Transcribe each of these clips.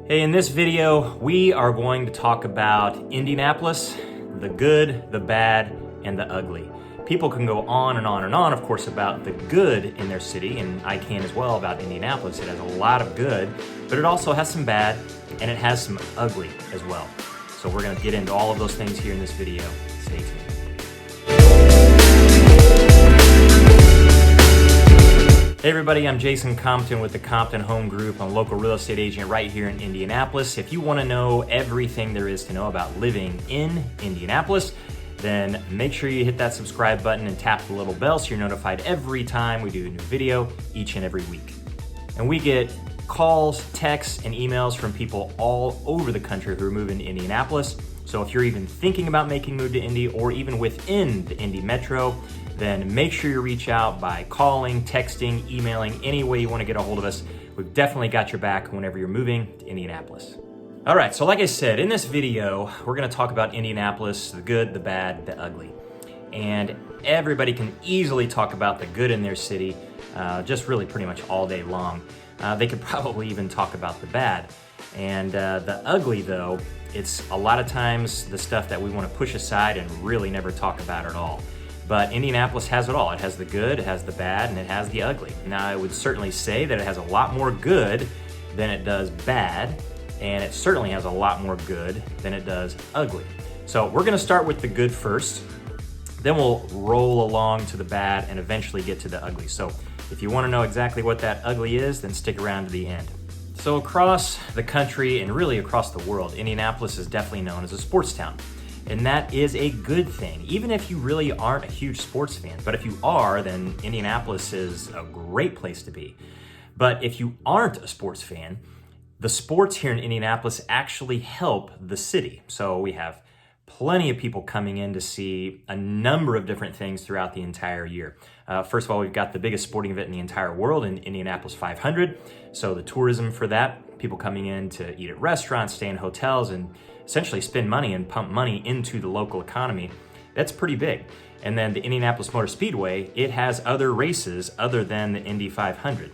Hey, in this video, we are going to talk about Indianapolis, the good, the bad, and the ugly. People can go on and on and on, of course, about the good in their city, and I can as well about Indianapolis. It has a lot of good, but it also has some bad, and it has some ugly as well. So we're gonna get into all of those things here in this video. Stay tuned. Hey everybody, I'm Jason Compton with the Compton Home Group. I'm a local real estate agent right here in Indianapolis. If you want to know everything there is to know about living in Indianapolis, then make sure you hit that subscribe button and tap the little bell so you're notified every time we do a new video each and every week. And we get calls, texts, and emails from people all over the country who are moving to Indianapolis. So if you're even thinking about making a move to Indy or even within the Indy metro, then make sure you reach out by calling, texting, emailing, any way you want to get a hold of us. We've definitely got your back whenever you're moving to Indianapolis. All right, so like I said, in this video, we're going to talk about Indianapolis, the good, the bad, the ugly. And everybody can easily talk about the good in their city, just really pretty much all day long. They could probably even talk about the bad. And the ugly, though, it's a lot of times the stuff that we want to push aside and really never talk about at all. But Indianapolis has it all. It has the good, it has the bad, and it has the ugly. Now, I would certainly say that it has a lot more good than it does bad, and it certainly has a lot more good than it does ugly. So we're gonna start with the good first, then we'll roll along to the bad and eventually get to the ugly. So if you wanna know exactly what that ugly is, then stick around to the end. So across the country and really across the world, Indianapolis is definitely known as a sports town. And that is a good thing, even if you really aren't a huge sports fan. But if you are, then Indianapolis is a great place to be. But if you aren't a sports fan, the sports here in Indianapolis actually help the city. So we have plenty of people coming in to see a number of different things throughout the entire year. First of all, we've got the biggest sporting event in the entire world in Indianapolis 500. So the tourism for that, people coming in to eat at restaurants, stay in hotels, and essentially spend money and pump money into the local economy. That's pretty big. And then the Indianapolis Motor Speedway, it has other races other than the Indy 500.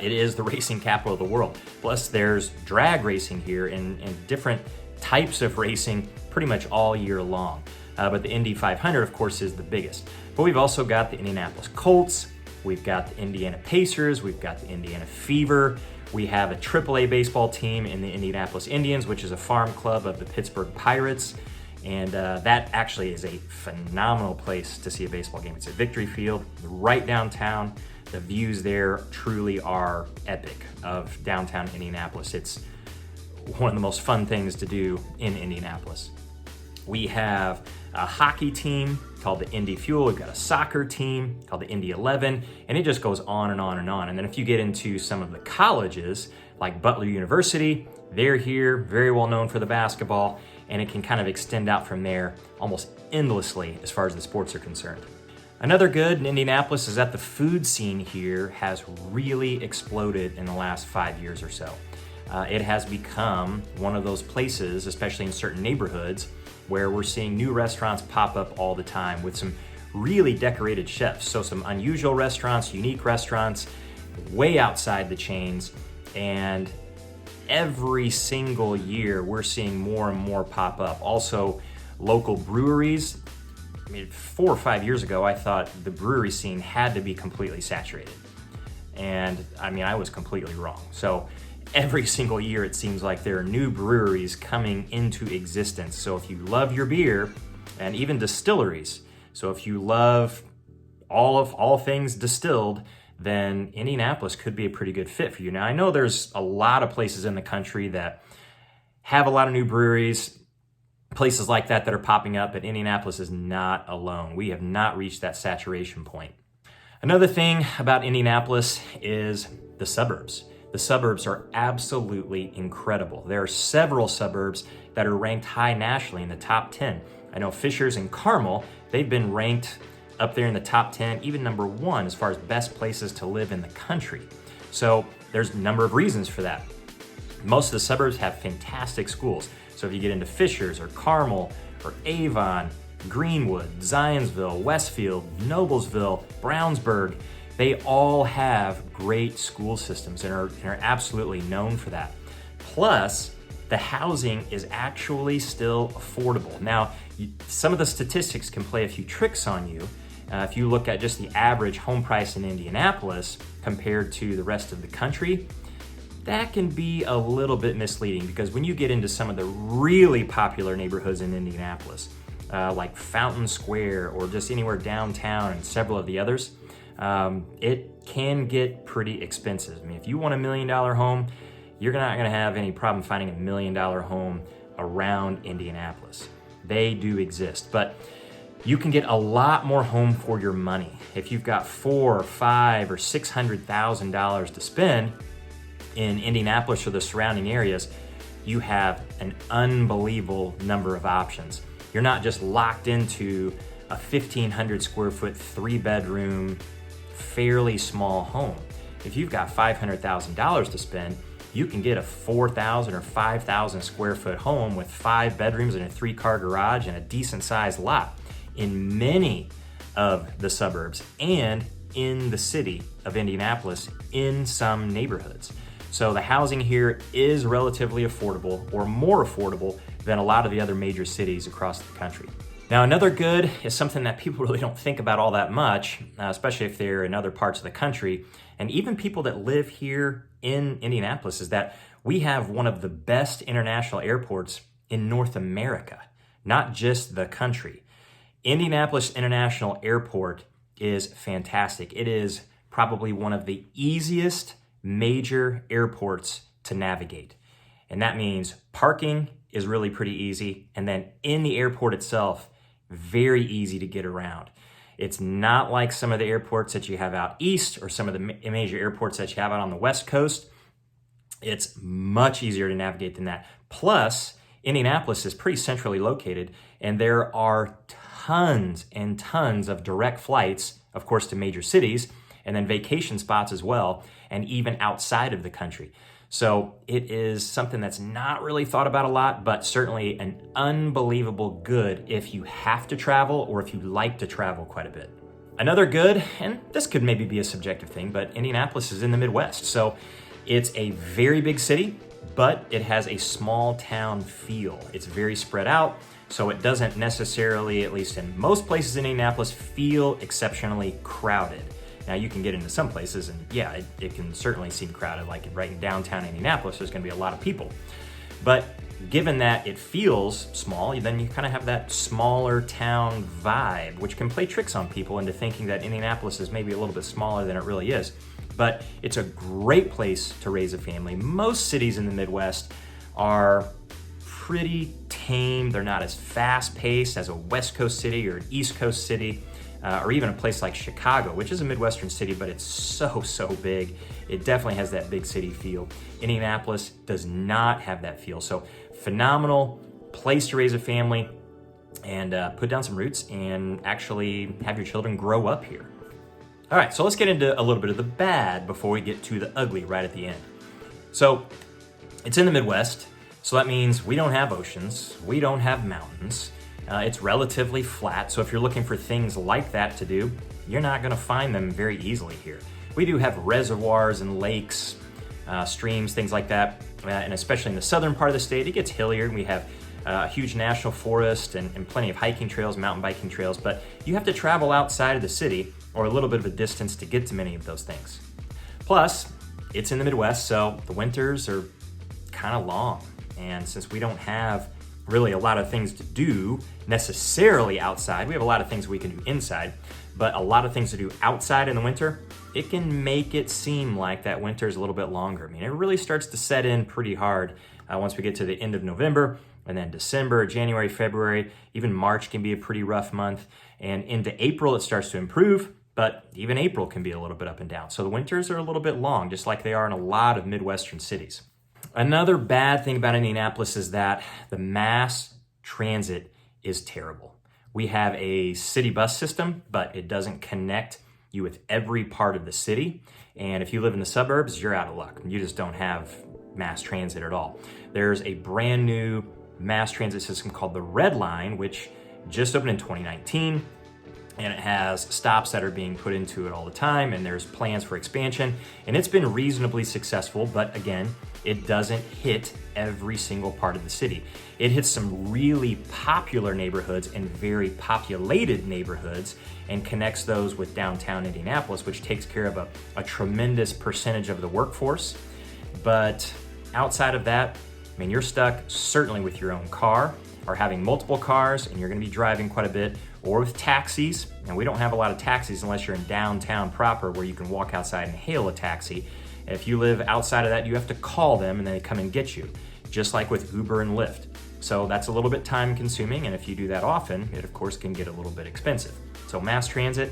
It is the racing capital of the world. Plus there's drag racing here and different types of racing pretty much all year long. But the Indy 500, of course, is the biggest. But we've also got the Indianapolis Colts, we've got the Indiana Pacers, we've got the Indiana Fever, we have a AAA baseball team in the Indianapolis Indians, which is a farm club of the Pittsburgh Pirates. And that actually is a phenomenal place to see a baseball game. It's at Victory Field, right downtown. The views there truly are epic of downtown Indianapolis. It's one of the most fun things to do in Indianapolis. We have a hockey team called the Indy Fuel. We've got a soccer team called the Indy 11, and it just goes on and on and on. And then if you get into some of the colleges, like Butler University, they're here, very well known for the basketball, and it can kind of extend out from there almost endlessly as far as the sports are concerned. Another good in Indianapolis is that the food scene here has really exploded in the last 5 years or so. It has become one of those places, especially in certain neighborhoods, where we're seeing new restaurants pop up all the time with some really decorated chefs. So some unusual restaurants, unique restaurants, way outside the chains. And every single year we're seeing more and more pop up. Also, local breweries. I mean, 4 or 5 years ago, I thought the brewery scene had to be completely saturated. And I mean, I was completely wrong. So every single year, it seems like there are new breweries coming into existence. So if you love your beer, and even distilleries, so if you love all things distilled, then Indianapolis could be a pretty good fit for you. Now, I know there's a lot of places in the country that have a lot of new breweries, places like that are popping up, but Indianapolis is not alone. We have not reached that saturation point. Another thing about Indianapolis is the suburbs. The suburbs are absolutely incredible. There are several suburbs that are ranked high nationally in the top 10. I know Fishers and Carmel, they've been ranked up there in the top 10, even number 1 as far as best places to live in the country. So there's a number of reasons for that. Most of the suburbs have fantastic schools. So if you get into Fishers or Carmel or Avon, Greenwood, Zionsville, Westfield, Noblesville, Brownsburg, they all have great school systems and are absolutely known for that. Plus, the housing is actually still affordable. Now, some of the statistics can play a few tricks on you. If you look at just the average home price in Indianapolis compared to the rest of the country, that can be a little bit misleading, because when you get into some of the really popular neighborhoods in Indianapolis, like Fountain Square or just anywhere downtown and several of the others, it can get pretty expensive. I mean, if you want $1 million home, you're not gonna have any problem finding $1 million home around Indianapolis. They do exist, but you can get a lot more home for your money. If you've got $400,000 or $500,000 or $600,000 to spend in Indianapolis or the surrounding areas, you have an unbelievable number of options. You're not just locked into a 1,500 square foot, 3-bedroom, fairly small home. If you've got $500,000 to spend, you can get a 4,000 or 5,000 square foot home with 5 bedrooms and a 3-car garage and a decent sized lot in many of the suburbs and in the city of Indianapolis in some neighborhoods. So the housing here is relatively affordable, or more affordable than a lot of the other major cities across the country. Now, another good is something that people really don't think about all that much, especially if they're in other parts of the country, and even people that live here in Indianapolis, is that we have one of the best international airports in North America, not just the country. Indianapolis International Airport is fantastic. It is probably one of the easiest major airports to navigate. And that means parking is really pretty easy. And then in the airport itself, very easy to get around. It's not like some of the airports that you have out east or some of the major airports that you have out on the West Coast. It's much easier to navigate than that. Plus, Indianapolis is pretty centrally located, and there are tons and tons of direct flights, of course, to major cities, and then vacation spots as well, and even outside of the country. So it is something that's not really thought about a lot, but certainly an unbelievable good if you have to travel or if you like to travel quite a bit. Another good, and this could maybe be a subjective thing, but Indianapolis is in the Midwest. So it's a very big city, but it has a small town feel. It's very spread out, so it doesn't necessarily, at least in most places in Indianapolis, feel exceptionally crowded. Now, you can get into some places and yeah, it can certainly seem crowded, like right in downtown Indianapolis, there's gonna be a lot of people. But given that it feels small, then you kind of have that smaller town vibe, which can play tricks on people into thinking that Indianapolis is maybe a little bit smaller than it really is. But it's a great place to raise a family. Most cities in the Midwest are pretty tame. They're not as fast-paced as a West Coast city or an East Coast city. Or even a place like Chicago, which is a Midwestern city, but it's so big. It definitely has that big city feel. Indianapolis does not have that feel. So phenomenal place to raise a family and put down some roots and actually have your children grow up here. All right, so let's get into a little bit of the bad before we get to the ugly right at the end. So it's in the Midwest, so that means we don't have oceans, we don't have mountains. It's relatively flat, so if you're looking for things like that to do, you're not gonna find them very easily here. We do have reservoirs and lakes, streams, things like that, and especially in the southern part of the state, it gets hillier, and we have a huge national forest and plenty of hiking trails, mountain biking trails, but you have to travel outside of the city or a little bit of a distance to get to many of those things. Plus, it's in the Midwest, so the winters are kind of long, and since we don't have really a lot of things to do necessarily outside. We have a lot of things we can do inside, but a lot of things to do outside in the winter, it can make it seem like that winter is a little bit longer. I mean, it really starts to set in pretty hard once we get to the end of November, and then December, January, February, even March can be a pretty rough month, and into April it starts to improve, but even April can be a little bit up and down. So the winters are a little bit long, just like they are in a lot of Midwestern cities. Another bad thing about Indianapolis is that the mass transit is terrible. We have a city bus system, but it doesn't connect you with every part of the city. And if you live in the suburbs, you're out of luck. You just don't have mass transit at all. There's a brand new mass transit system called the Red Line, which just opened in 2019. And it has stops that are being put into it all the time, and there's plans for expansion, and it's been reasonably successful, but again, it doesn't hit every single part of the city. It hits some really popular neighborhoods and very populated neighborhoods and connects those with downtown Indianapolis, which takes care of a tremendous percentage of the workforce. But outside of that, I mean, you're stuck certainly with your own car or having multiple cars, and you're gonna be driving quite a bit, or with taxis. And we don't have a lot of taxis unless you're in downtown proper where you can walk outside and hail a taxi. If you live outside of that, you have to call them and they come and get you, just like with Uber and Lyft. So that's a little bit time consuming, and if you do that often, it of course can get a little bit expensive. So mass transit,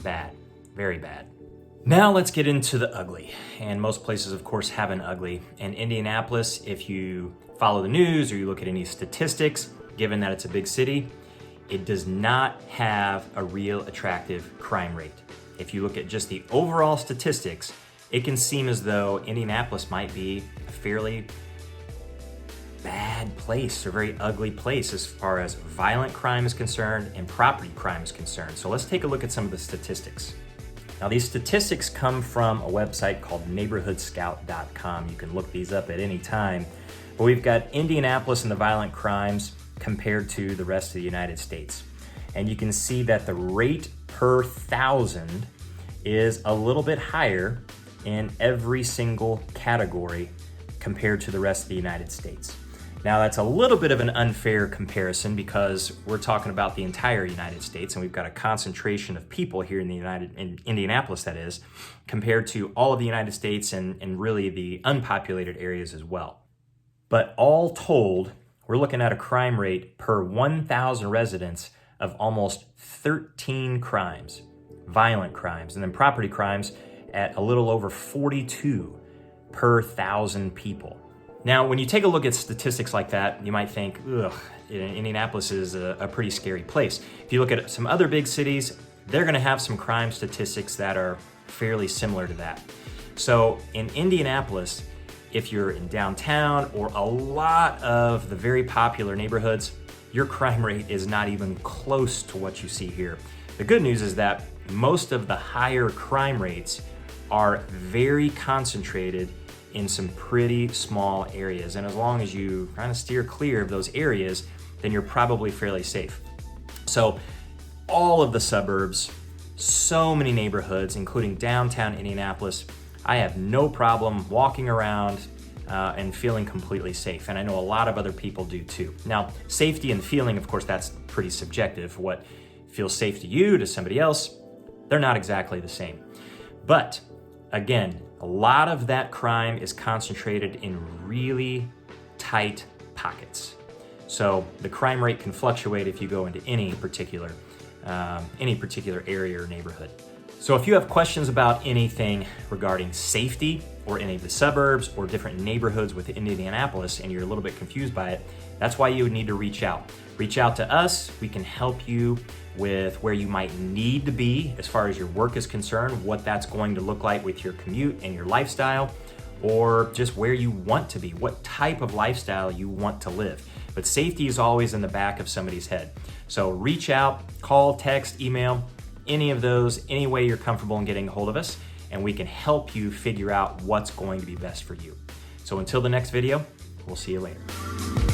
bad, very bad. Now let's get into the ugly. And most places of course have an ugly. In Indianapolis, if you follow the news or you look at any statistics, given that it's a big city, it does not have a real attractive crime rate. If you look at just the overall statistics, it can seem as though Indianapolis might be a fairly bad place or very ugly place as far as violent crime is concerned and property crime is concerned. So let's take a look at some of the statistics. Now these statistics come from a website called neighborhoodscout.com. You can look these up at any time. But we've got Indianapolis and the violent crimes compared to the rest of the United States. And you can see that the rate per 1,000 is a little bit higher in every single category compared to the rest of the United States. Now that's a little bit of an unfair comparison because we're talking about the entire United States and we've got a concentration of people here in Indianapolis, that is, compared to all of the United States and really the unpopulated areas as well. But all told, we're looking at a crime rate per 1,000 residents of almost 13 crimes, violent crimes, and then property crimes at a little over 42 per 1,000 people. Now, when you take a look at statistics like that, you might think, ugh, Indianapolis is a pretty scary place. If you look at some other big cities, they're gonna have some crime statistics that are fairly similar to that. So in Indianapolis, if you're in downtown or a lot of the very popular neighborhoods, your crime rate is not even close to what you see here. The good news is that most of the higher crime rates are very concentrated in some pretty small areas. And as long as you kind of steer clear of those areas, then you're probably fairly safe. So all of the suburbs, so many neighborhoods, including downtown Indianapolis, I have no problem walking around and feeling completely safe. And I know a lot of other people do too. Now, safety and feeling, of course, that's pretty subjective. What feels safe to you, to somebody else, they're not exactly the same. But again, a lot of that crime is concentrated in really tight pockets. So the crime rate can fluctuate if you go into any particular area or neighborhood. So if you have questions about anything regarding safety or any of the suburbs or different neighborhoods within Indianapolis and you're a little bit confused by it, that's why you would need to reach out. Reach out to us. We can help you with where you might need to be as far as your work is concerned, what that's going to look like with your commute and your lifestyle, or just where you want to be, what type of lifestyle you want to live. But safety is always in the back of somebody's head. So reach out, call, text, email, any of those, any way you're comfortable in getting a hold of us, and we can help you figure out what's going to be best for you. So until the next video, we'll see you later.